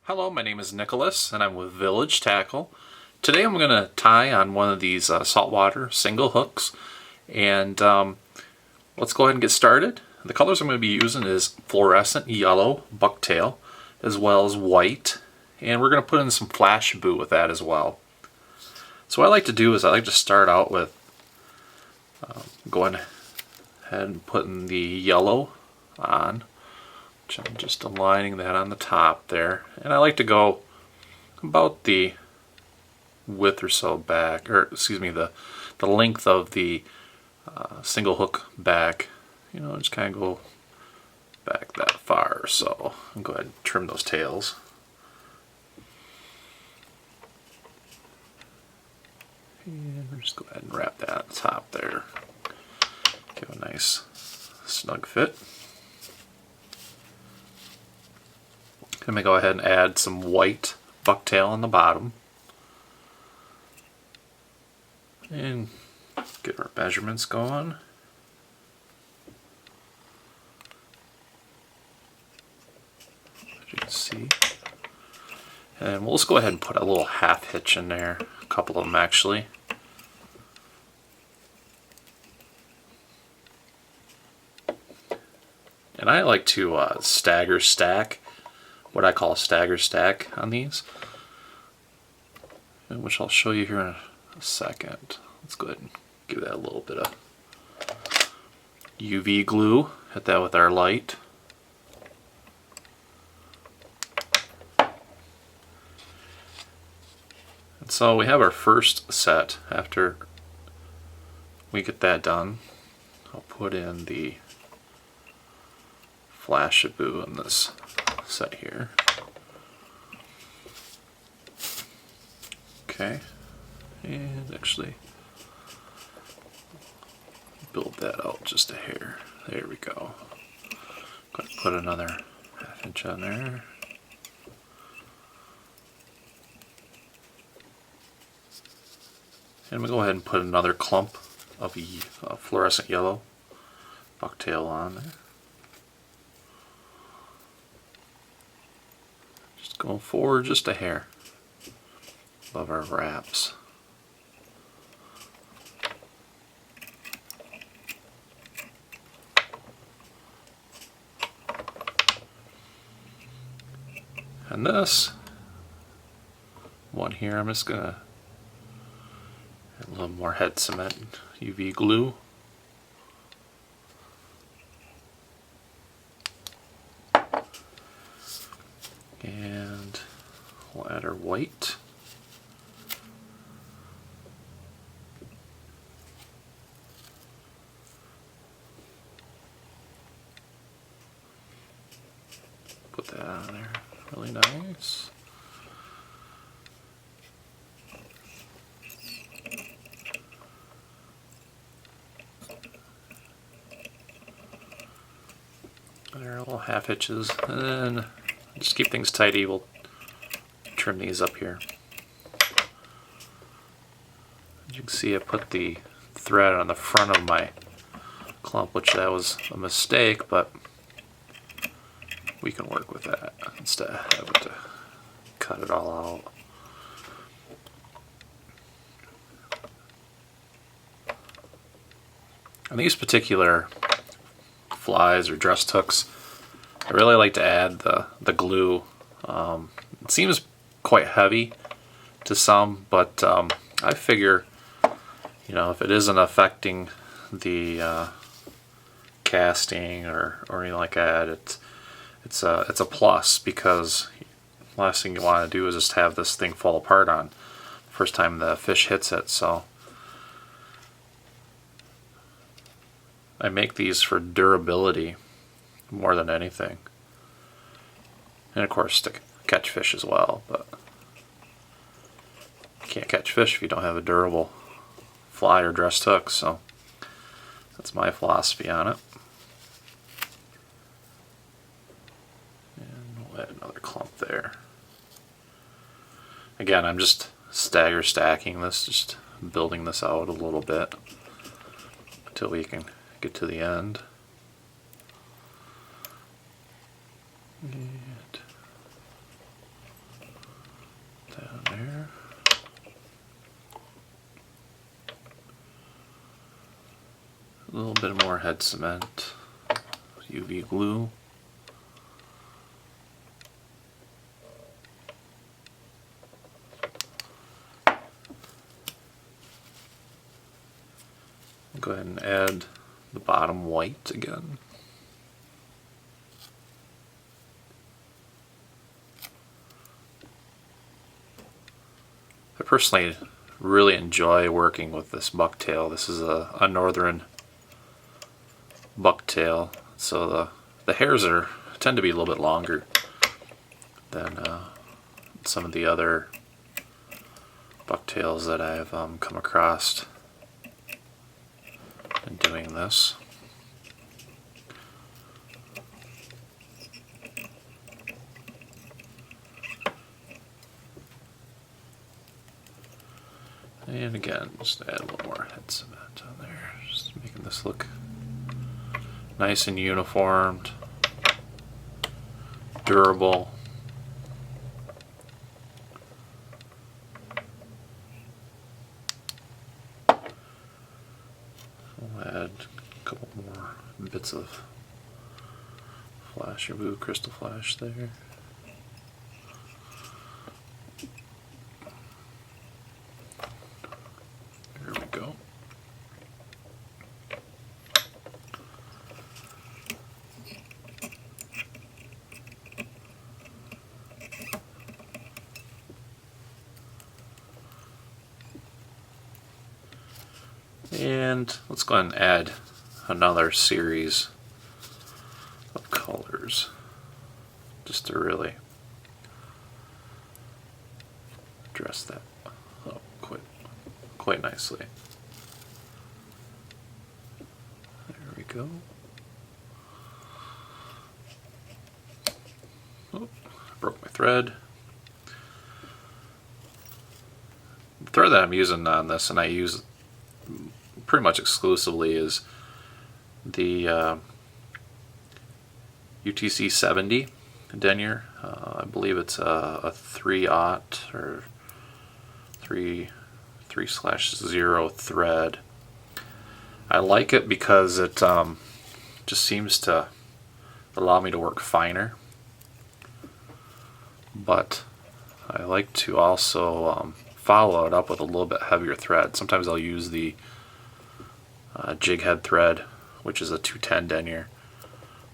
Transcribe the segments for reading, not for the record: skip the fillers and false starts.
Hello, my name is Nicholas and I'm with Village Tackle. Today I'm going to tie on one of these saltwater single hooks, and let's go ahead and get started. The colors I'm going to be using is fluorescent yellow bucktail as well as white, and we're going to put in some flash boot with that as well. So what I like to do is I like to start out with going ahead and putting the yellow on. I'm just aligning that on the top there, and I like to go about the width or so back, or excuse me, the length of the single hook back. You know, just kind of go back that far or so, and go ahead and trim those tails. And we'll just go ahead and wrap that on the top there. Give a nice snug fit. I'm going to go ahead and add some white bucktail on the bottom. And get our measurements going. As you can see. And we'll just go ahead and put a little half hitch in there. A couple of them actually. And I like to stagger stack. What I call a stagger stack on these, which I'll show you here in a second. Let's go ahead and give that a little bit of UV glue. Hit that with our light. And so we have our first set. After we get that done, I'll put in the flash boot in this set here. Okay, and actually build that out just a hair. There we go. Go ahead and put another half inch on there. And we'll go ahead and put another clump of fluorescent yellow bucktail on there. Going forward just a hair above our wraps. And this one here, I'm just going to add a little more head cement UV glue. And we'll add our white. Put that on there, really nice. There are little half hitches, and then just keep things tidy. We'll trim these up here. As you can see, I put the thread on the front of my clump, which that was a mistake, but we can work with that instead of having to cut it all out. On these particular flies or dress hooks, I really like to add the glue. It seems quite heavy to some, but I figure, you know, if it isn't affecting the casting or anything like that, it's a plus, because the last thing you want to do is just have this thing fall apart on the first time the fish hits it. So I make these for durability more than anything, and of course to catch fish as well, but you can't catch fish if you don't have a durable fly or dressed hook. So that's my philosophy on it. And we'll add another clump there. Again, I'm just stagger stacking this, just building this out a little bit until we can get to the end. And bit more head cement, UV glue. Go ahead and add the bottom white again. I personally really enjoy working with this bucktail. This is a northern bucktail, so the hairs tend to be a little bit longer than some of the other bucktails that I've come across in doing this. And again, just add a little more head cement on there, just making this look nice and uniformed, durable. We'll add a couple more bits of flash or blue crystal flash there. There we go. And let's go ahead and add another series of colors just to really dress that up quite nicely. There we go. Oh, broke my thread. The thread that I'm using on this, and I use pretty much exclusively, is the UTC 70 denier. I believe it's a 3/0 or 3/0 thread. I like it because it just seems to allow me to work finer, but I like to also follow it up with a little bit heavier thread. Sometimes I'll use the jig head thread, which is a 210 denier,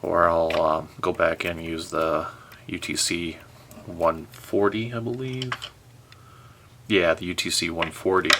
or I'll go back and use the UTC 140, I believe. Yeah, the UTC 140.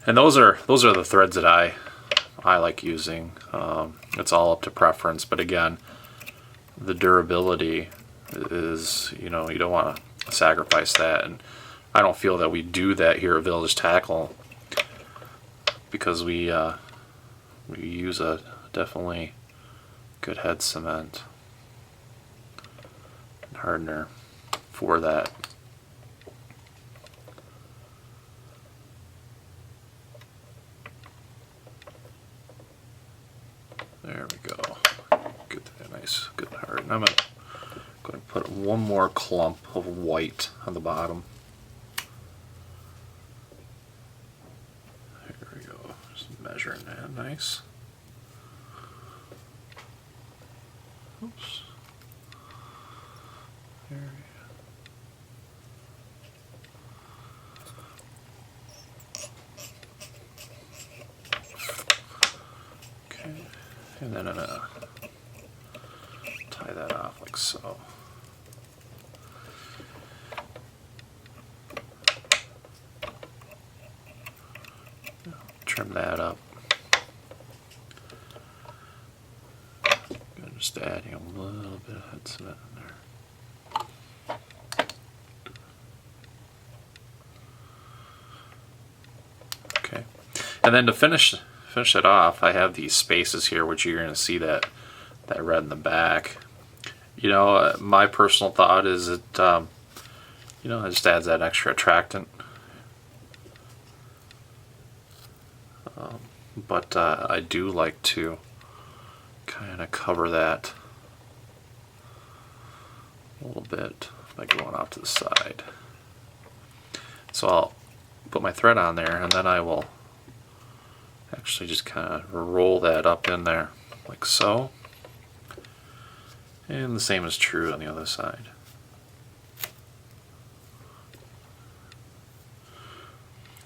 And those are the threads that I like using. It's all up to preference, but again, the durability is, you don't want to sacrifice that, and I don't feel that we do that here at Village Tackle, because we use a definitely good head cement and hardener for that. There we go. Get that nice, good harden. I'm going to put one more clump of white on the bottom. Here we go. Just measuring that nice. Oops. There we go. Okay. And then I'm going to tie that off like so. Trim that up. Just adding a little bit of head cement in there. Okay, and then to finish it off, I have these spaces here, which you're going to see that red in the back. My personal thought is it, it just adds that extra attractant. But I do like to kind of cover that a little bit by going off to the side. So I'll put my thread on there, and then I will Actually just kind of roll that up in there like so. And the same is true on the other side.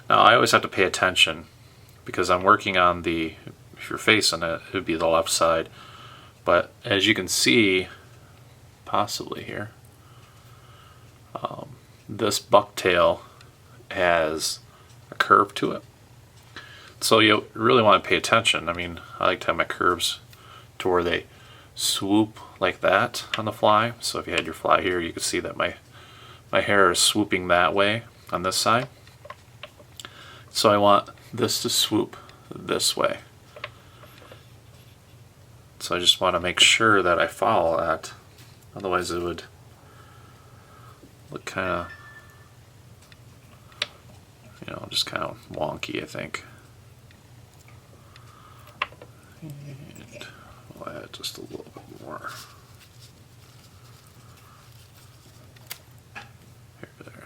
Now I always have to pay attention because I'm working on the, if you're facing it, it would be the left side. But as you can see, possibly here, this bucktail has a curve to it. So you really want to pay attention. I mean, I like to have my curves to where they swoop like that on the fly. So if you had your fly here, you could see that my hair is swooping that way on this side. So I want this to swoop this way. So I just want to make sure that I follow that. Otherwise it would look kind of, you know, just kind of wonky, I think. And we'll add just a little bit more.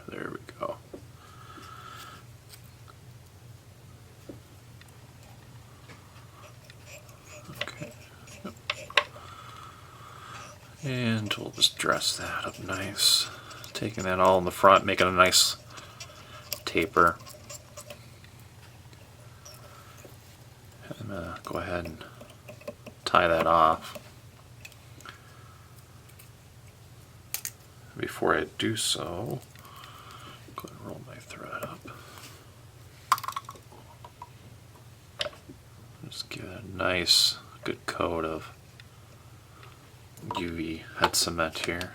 There we go. Okay. Yep. And we'll just dress that up nice. Taking that all in the front, making a nice taper. I'm gonna go ahead and tie that off. Before I do so, go ahead and roll my thread up. Just give it a nice, good coat of UV head cement here.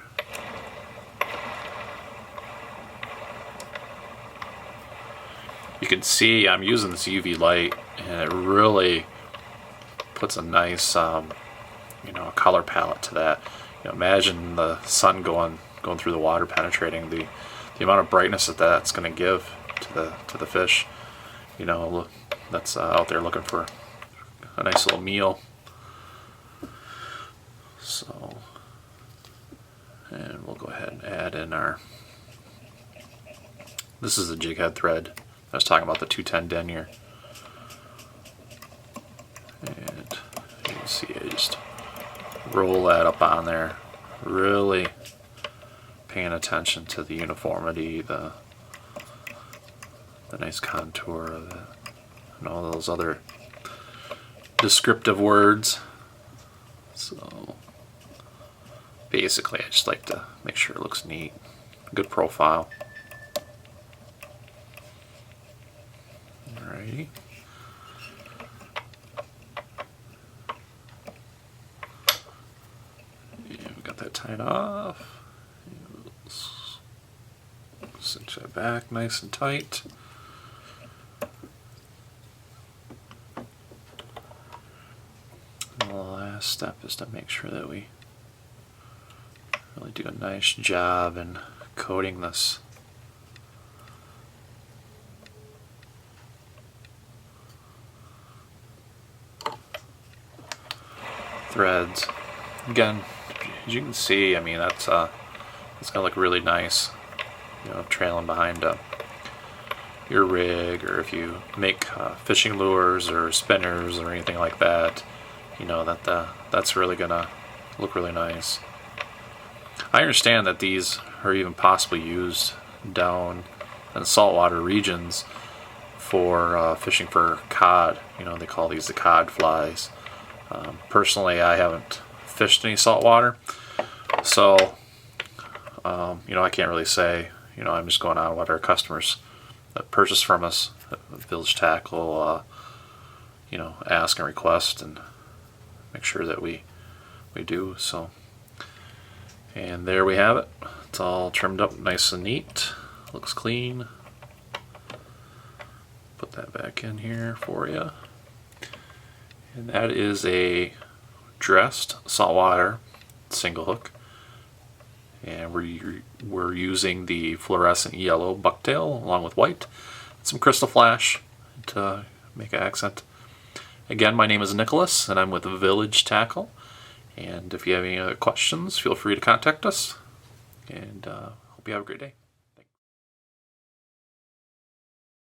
You can see I'm using this UV light, and it really puts a nice, you know, color palette to that. You know, imagine the sun going through the water, penetrating the amount of brightness that that's going to give to the fish. You know, that's out there looking for a nice little meal. So, and we'll go ahead and add in our. This is the jig head thread. I was talking about the 210 denier. And you can see I just roll that up on there, really paying attention to the uniformity, the nice contour of it, and all those other descriptive words. So basically I just like to make sure it looks neat, good profile. Alrighty. And we got that tied off. Cinch that back nice and tight. And the last step is to make sure that we really do a nice job in coating this threads. Again, as you can see, I mean, that's it's gonna look really nice, you know, trailing behind your rig, or if you make fishing lures or spinners or anything like that, you know, that's really gonna look really nice. I understand that these are even possibly used down in saltwater regions for fishing for cod. You know, they call these the cod flies. Personally, I haven't fished any saltwater, so you know, I can't really say. You know, I'm just going on what our customers that purchase from us at Village Tackle, you know, ask and request, and make sure that we do. So, and there we have it. It's all trimmed up nice and neat. Looks clean. Put that back in here for you. And that is a dressed saltwater single hook. And we're using the fluorescent yellow bucktail along with white, some crystal flash to make an accent. Again, my name is Nicholas, and I'm with Village Tackle. And if you have any other questions, feel free to contact us. And hope you have a great day.